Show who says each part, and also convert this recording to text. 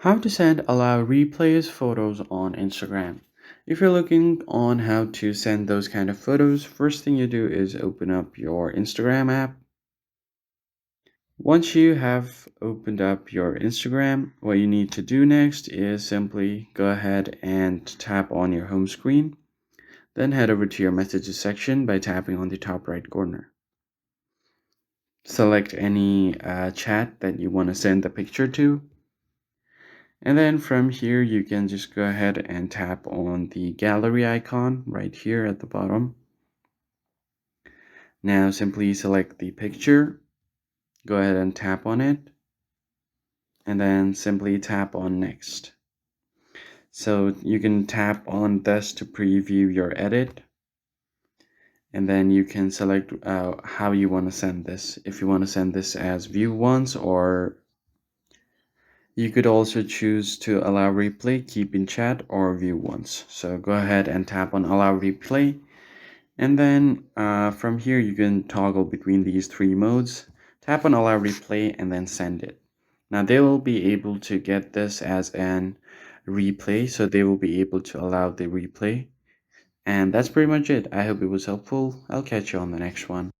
Speaker 1: How to send allow replays photos on Instagram. If you're looking on how to send those kind of photos, first thing you do is open up your Instagram app. Once you have opened up your Instagram, what you need to do next is simply go ahead and tap on your home screen. Then head over to your messages section by tapping on the top right corner. Select any chat that you want to send the picture to. And then from here, you can just go ahead and tap on the gallery icon right here at the bottom. Now simply select the picture, go ahead and tap on it, and then simply tap on next. So you can tap on this to preview your edit, and then you can select how you want to send this. If you want to send this as view once, or you could also choose to allow replay, keep in chat, or view once. So go ahead and tap on allow replay. And then from here, you can toggle between these three modes. Tap on allow replay and then send it. Now they will be able to get this as an replay, so they will be able to allow the replay. And that's pretty much it. I hope it was helpful. I'll catch you on the next one.